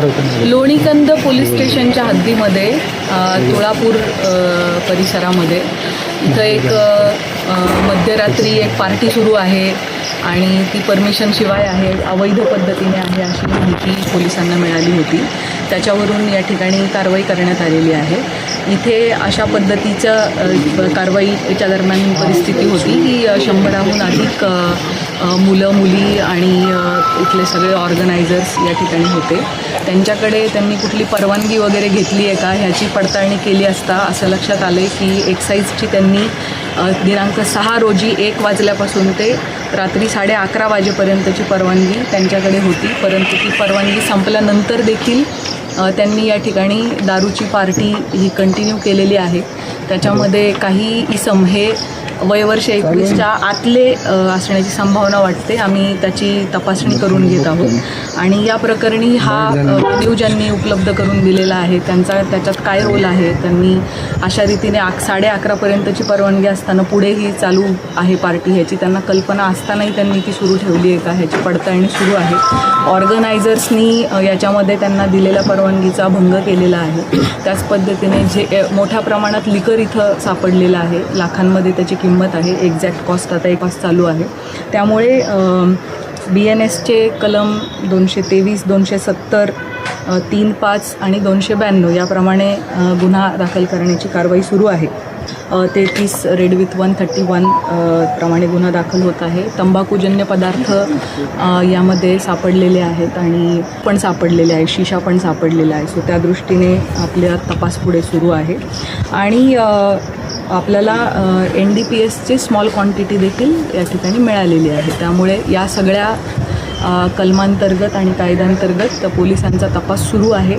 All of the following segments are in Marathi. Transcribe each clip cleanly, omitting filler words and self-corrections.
आरोपी? लोणीकंद पोलीस स्टेशनच्या हद्दीमध्ये तुळापूर परिसरामध्ये इथं एक मध्यरात्री एक पार्टी सुरू आहे आणि ती परमिशनशिवाय आहे, अवैध पद्धतीने आहे अशी माहिती पोलिसांना मिळाली होती. त्याच्यावरून या ठिकाणी कारवाई करण्यात आलेली आहे. इथे अशा पद्धतीच्या कारवाईच्या दरम्यान परिस्थिती होती की 100हून अधिक मुलं मुली आणि इथले सगळे ऑर्गनायझर्स या ठिकाणी होते. त्यांच्याकडे त्यांनी कुठली परवानगी वगैरे घेतली आहे का ह्याची पडताळणी केली असता असं लक्षात आले की एक्साईजची त्यांनी दिनांक 6 रोजी 1 वाजल्यापासून ते रात्री 11:30 वाजेपर्यंतची परवानगी त्यांच्याकडे होती. परंतु ती परवानगी संपल्यानंतर देखील त्यांनी या ठिकाणी दारूची पार्टी ही कंटिन्यू केलेली आहे. त्याच्यामध्ये काही इसम हे वयवर्ष 21च्या आतले असण्याची संभावना वाटते. आम्ही त्याची तपासणी करून घेत आहोत आणि या प्रकरणी हा व्हिडिओ ज्यांनी उपलब्ध करून दिलेला आहे त्याच्यात काय रोल आहे. त्यांनी अशा रीतीने 11:30पर्यंतची परवानगी असताना पुढेही चालू आहे पार्टी ह्याची त्यांना कल्पना असतानाही त्यांनी ती सुरू ठेवली आहे का ह्याची पडताळणी सुरू आहे. ऑर्गनायझर्सनी याच्यामध्ये त्यांना दिलेल्या परवानगीचा भंग केलेला आहे. त्याच पद्धतीने जे मोठ्या प्रमाणात लिकर इथं सापडलेलं आहे, लाखांमध्ये त्याची किंमत आहे. एक्झॅक्ट कॉस्ट आता एक कॉस्ट चालू आहे. त्यामुळे BNSचे कलम 223, 270, 35 आणि 292 याप्रमाणे गुन्हा दाखल करण्याची कारवाई सुरू आहे. 33 रेड विथ 131 प्रमाणे गुन्हा दाखल होत आहे. तंबाखूजन्य पदार्थ यामध्ये सापडलेले आहेत आणि पण सापडलेले आहे, शिशा पण सापडलेला आहे. सो त्या दृष्टीने आपल्या तपास पुढे सुरू आहे आणि आपल्याला NDPSचे स्मॉल क्वांटिटी देखील या ठिकाणी मिळालेली आहे. त्यामुळे या सगळ्या कलमांतर्गत आणि कायद्यांतर्गत पोलिसांचा तपास सुरू आहे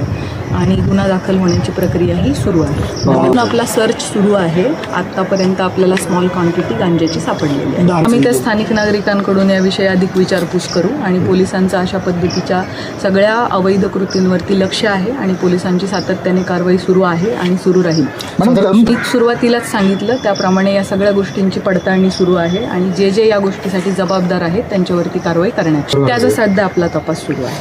आणि गुन्हा दाखल होण्याची प्रक्रियाही सुरू आहे. म्हणून आपला सर्च सुरू आहे. आत्तापर्यंत आपल्याला स्मॉल क्वांटिटी गांजाची सापडलेली आहे. आम्ही त्या स्थानिक नागरिकांकडून याविषयी अधिक विचारपूस करू आणि पोलिसांचा अशा पद्धतीच्या सगळ्या अवैध कृतींवरती लक्ष आहे आणि पोलिसांची सातत्याने कारवाई सुरू आहे आणि सुरू राहील. मी सुरुवातीलाच सांगितलं त्याप्रमाणे या सगळ्या गोष्टींची पडताळणी सुरू आहे आणि जे जे या गोष्टीसाठी जबाबदार आहेत त्यांच्यावरती कारवाई करण्यात त्याचा सध्या आपला तपास सुरू आहे.